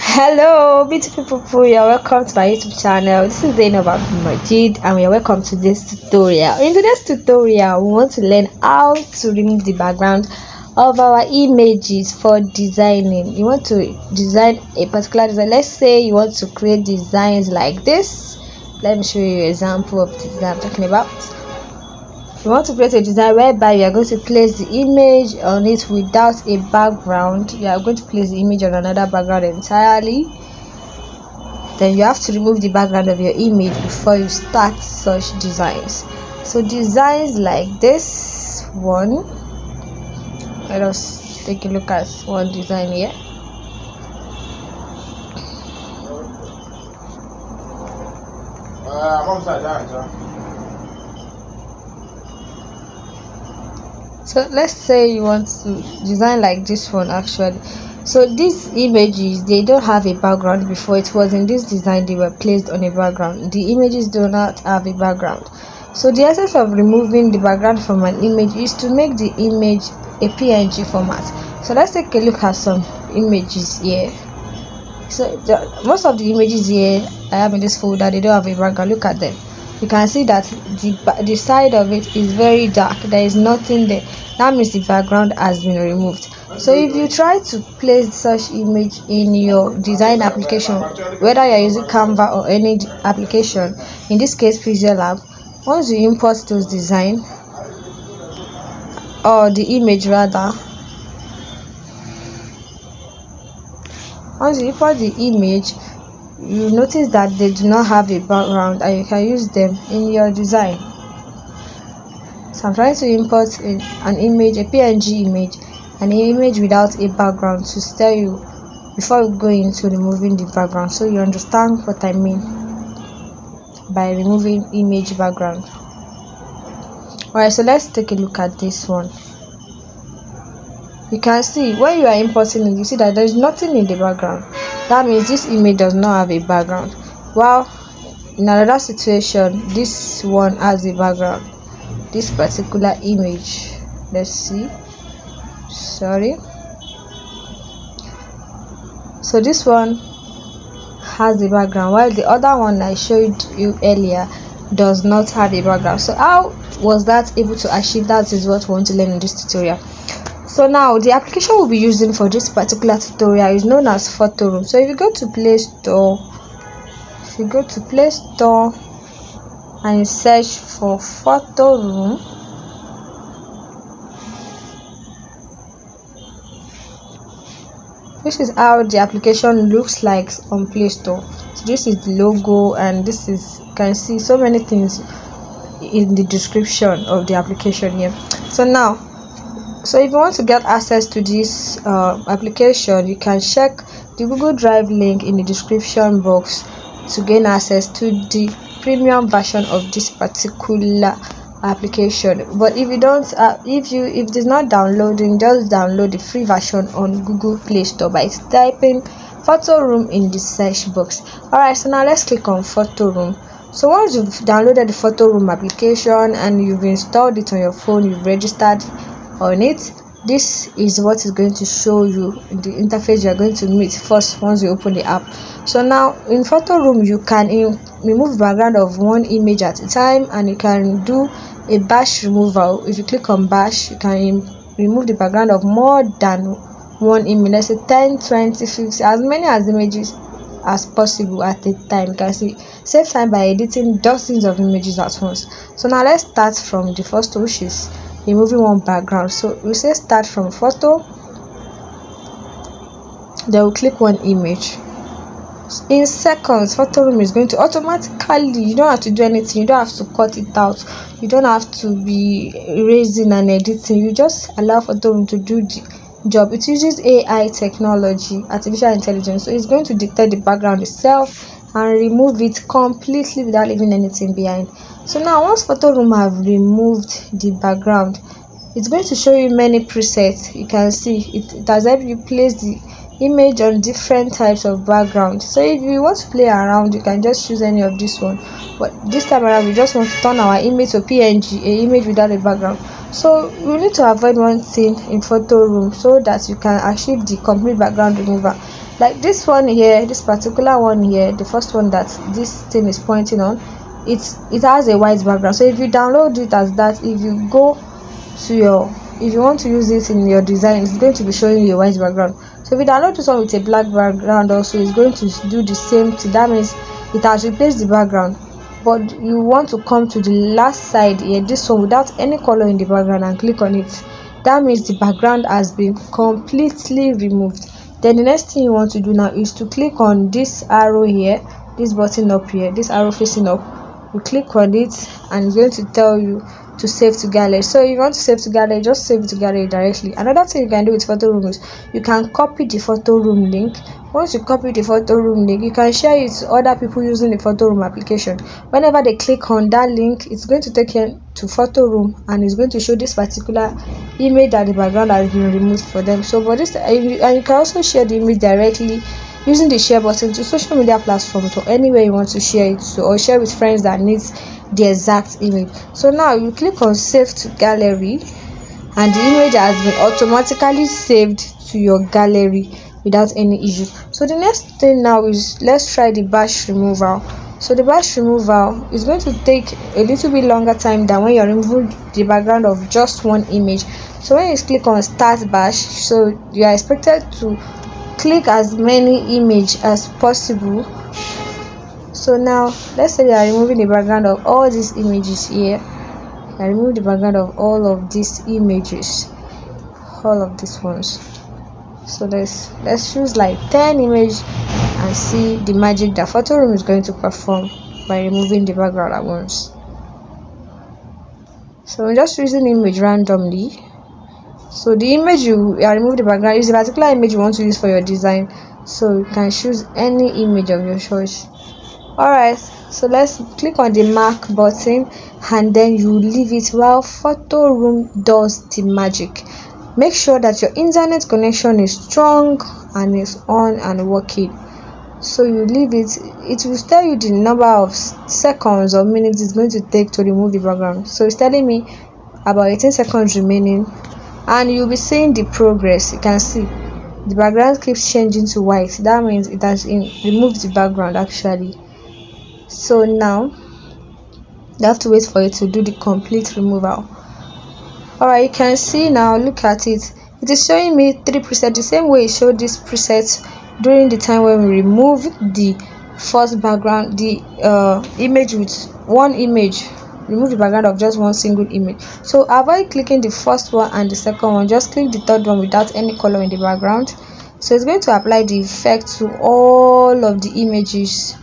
Hello beautiful people, you're welcome to my YouTube channel. This is Zainab Majid and you're welcome to this tutorial. In today's tutorial we want to learn how to remove the background of our images for designing. You want to design a particular design. Let's say you want to create designs like this. Let me show you an example of the design I'm talking about. You want to create a design whereby you are going to place the image on it without a background. You are going to place the image on another background entirely. Then you have to remove the background of your image before you start such designs. So designs like this one, let us take a look at one design here. I'm upside down. So let's say you want to design like this one actually. So these images, they don't have a background. Before it was in this design they were placed on a background. The images do not have a background. So the essence of removing the background from an image is to make the image a PNG format. So let's take a look at some images here. So most of the images here I have in this folder, they don't have a background. Look at them. You can see that the side of it is very dark. There is nothing there. That means the background has been removed. So if you try to place such image in your design application, whether you are using Canva or any application, in this case Visual Lab, once you import those design or the image rather, once you import the image, you notice that they do not have a background and you can use them in your design. So I'm trying to import an image, a PNG image, an image without a background to tell you before we go into removing the background, so you understand what I mean by removing image background. Alright, so let's take a look at this one. You can see when you are importing it, you see that there is nothing in the background. That means this image does not have a background. While in another situation, this one has a background. This particular image, let's see. Sorry. So this one has the background, while the other one I showed you earlier does not have a background. So how was that able to achieve? That is what we want to learn in this tutorial. So now the application we'll be using for this particular tutorial is known as Photoroom. So if you go to Play Store, and you search for Photoroom, this is how the application looks like on Play Store. So this is the logo, and this is, you can see so many things in the description of the application here. So if you want to get access to this application, you can check the Google Drive link in the description box to gain access to the premium version of this particular application. But if you don't, if it is not downloading, just download the free version on Google Play Store by typing Photoroom in the search box. Alright, so now let's click on Photoroom. So once you've downloaded the Photoroom application and you've installed it on your phone, you've registered on it, this is what is going to show you in the interface you are going to meet first once you open the app. So now in Photoroom you can remove the background of one image at a time, and you can do a batch removal. If you click on batch, you can remove the background of more than one image. Let's say 10, 20, 50, as many as images as possible at a time. You can see save time by editing dozens of images at once. So now let's start from the first one, which is removing one background. So we say start from photo, then we'll click one image. In seconds, Photoroom is going to automatically, you don't have to do anything, you don't have to cut it out, you don't have to be erasing and editing, you just allow Photoroom to do the job. It uses AI technology, artificial intelligence, so it's going to detect the background itself and remove it completely without leaving anything behind. So now once Photoroom have removed the background, it's going to show you many presets. You can see it has helped you place image on different types of background. So if you want to play around, you can just choose any of this one, but this time around we just want to turn our image to png, a image without a background. So we need to avoid one thing in Photoroom so that you can achieve the complete background removal. Like this one here, this particular one here, the first one that this thing is pointing on, it has a white background. So if you download it as that, if you go to your, if you want to use it in your design, it's going to be showing you a white background. So if you download this one with a black background also, it's going to do the same thing. That means it has replaced the background, but you want to come to the last side here, this one without any color in the background, and click on it. That means the background has been completely removed. Then the next thing you want to do now is to click on this arrow here, this button up here, this arrow facing up. You click on it and it's going to tell you to save to gallery. So if you want to save to gallery, just save it to gallery directly. Another thing you can do with Photoroom is you can copy the Photoroom link. Once you copy the Photoroom link, you can share it to other people using the Photoroom application. Whenever they click on that link, it's going to take them to Photoroom and it's going to show this particular image that the background has been removed for them. So for this, and you can also share the image directly using the share button to social media platforms or anywhere you want to share it to, or share with friends that needs the exact image. So now you click on save to gallery and the image has been automatically saved to your gallery without any issue. So the next thing now is, let's try the bash removal. So the bash removal is going to take a little bit longer time than when you're removing the background of just one image. So when you click on start bash, so you are expected to click as many images as possible. So now let's say you are removing the background of all these images here. I remove the background of all of these images, all of these ones. So let's choose like 10 images and see the magic that Photoroom is going to perform by removing the background at once. So I'm just choosing image randomly. So the image you are removing the background is the particular image you want to use for your design. So you can choose any image of your choice. Alright, so let's click on the mark button and then you leave it while Photoroom does the magic. Make sure that your internet connection is strong and is on and working. So you leave it. It will tell you the number of seconds or minutes it's going to take to remove the background. So it's telling me about 18 seconds remaining, and you'll be seeing the progress. You can see the background keeps changing to white. That means it has removed the background actually. So now you have to wait for it to do the complete removal. Alright, you can see now, look at it. It is showing me 3 presets, the same way it showed this preset during the time when we removed the first background, the image with one image. Remove the background of just one single image. So avoid clicking the first one and the second one, just click the third one without any color in the background. So it's going to apply the effect to all of the images.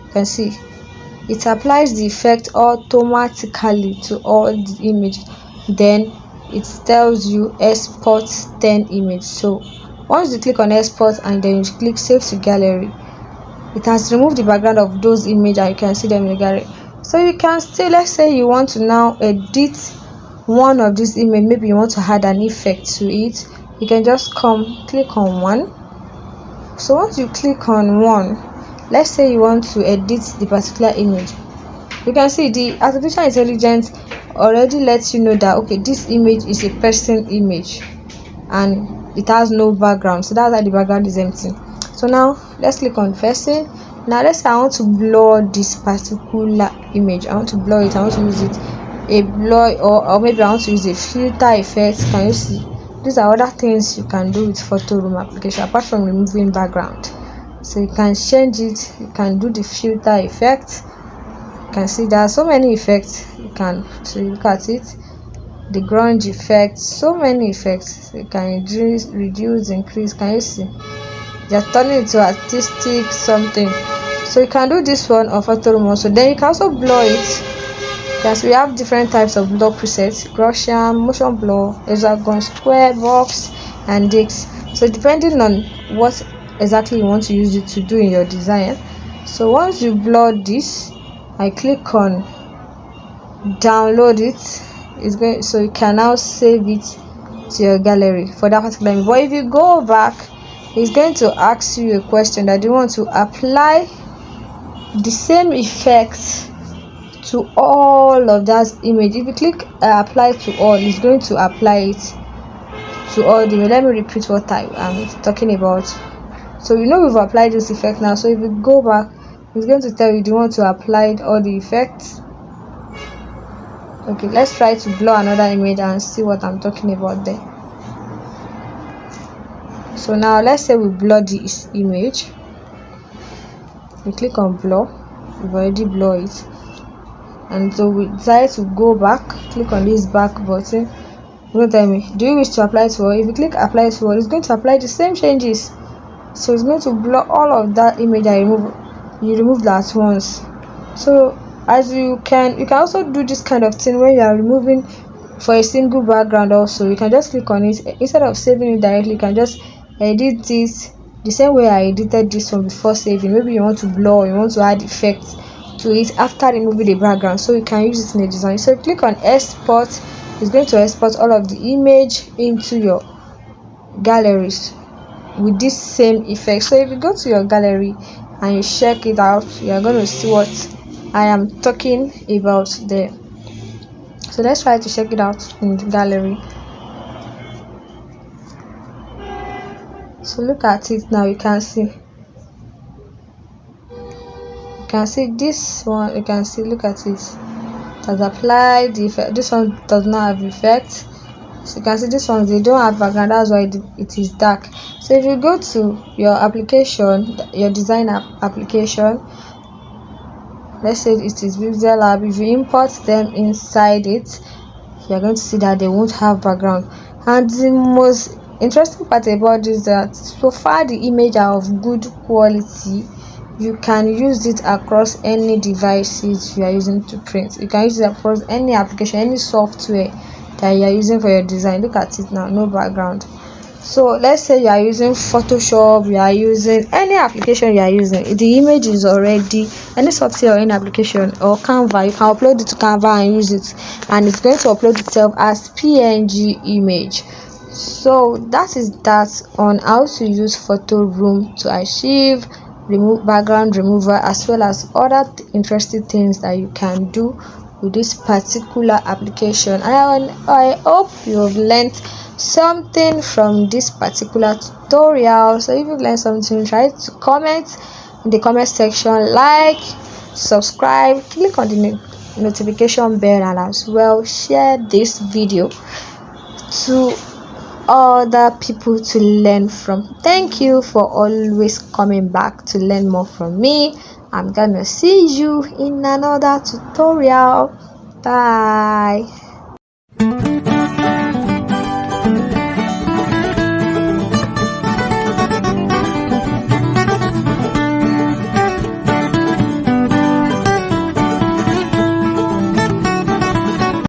You can see it applies the effect automatically to all the images. Then it tells you export 10 image. So once you click on export and then you click save to gallery, it has removed the background of those images and you can see them in the gallery. So you can still, let's say you want to now edit one of these images, maybe you want to add an effect to it, you can just click on one. So once you click on one, let's say you want to edit the particular image, you can see the artificial intelligence already lets you know that okay, this image is a person image and it has no background, so that's why the background is empty. So now let's click on person. Now let's say I want to blur this particular image. I want to blur it. I want to use it a blur, or maybe I want to use a filter effect. Can you see? These are other things you can do with Photoroom application apart from removing background. So you can change it. You can do the filter effect. You can see there are so many effects you can. So you look at it. The grunge effect. So many effects. You can reduce, increase. Can you see? Just turn it to artistic something. So you can do this one on Photoroom also. Then you can also blur it. Yes, we have different types of blur presets: Gaussian, motion blur, hexagon, square, box, and Dix. So depending on what exactly you want to use it to do in your design. So once you blur this, I click on download it. It's going, so you can now save it to your gallery for that particular image. But if you go back It's going to ask you a question that you want to apply the same effect to all of that image. If you click apply to all, it's going to apply it to all the image. Let me repeat what I am talking about. So we've applied this effect now. So if you go back, it's going to tell you, do you want to apply all the effects? Okay, let's try to blur another image and see what I'm talking about there. So now let's say we blur this image. We click on blur. We've already blurred it, and so we decide to go back. Click on this back button. It's going to tell me, do you wish to apply to all? If you click apply to all, it's going to apply the same changes. So it's going to blur all of that image I removed at once. So as you can also do this kind of thing when you are removing for a single background. Also, you can just click on it. Instead of saving it directly, you can just edit this the same way I edited this one before saving. Maybe you want to blur, you want to add effects to it after removing the background, so you can use it in the design. So click on export. It's going to export all of the image into your galleries with this same effect. So if you go to your gallery and you check it out, you are going to see what I am talking about there. So let's try to check it out in the gallery. So look at it now. You can see this one. You can see, look at it. It has applied the effect. This one does not have effect. So you can see this one, they don't have background, that's why it is dark. So if you go to your application, your design application, let's say it is Visual Lab. If you import them inside it, you're going to see that they won't have background. And the most interesting part about this is that so far the image are of good quality. You can use it across any devices you are using to print. You can use it across any application, any software that you are using for your design. Look at it now, no background. So let's say you are using Photoshop, you are using any application you are using, the image is already any software or any application or Canva. You can upload it to Canva and use it, and it's going to upload itself as PNG image. So that is that on how to use Photoroom to achieve background removal, as well as other interesting things that you can do with this particular application. And I hope you have learned something from this particular tutorial. So if you learned something, try to comment in the comment section, like, subscribe, click on the notification bell, and as well share this video to other people to learn from. Thank you for always coming back to learn more from me. I'm gonna see you in another tutorial. Bye.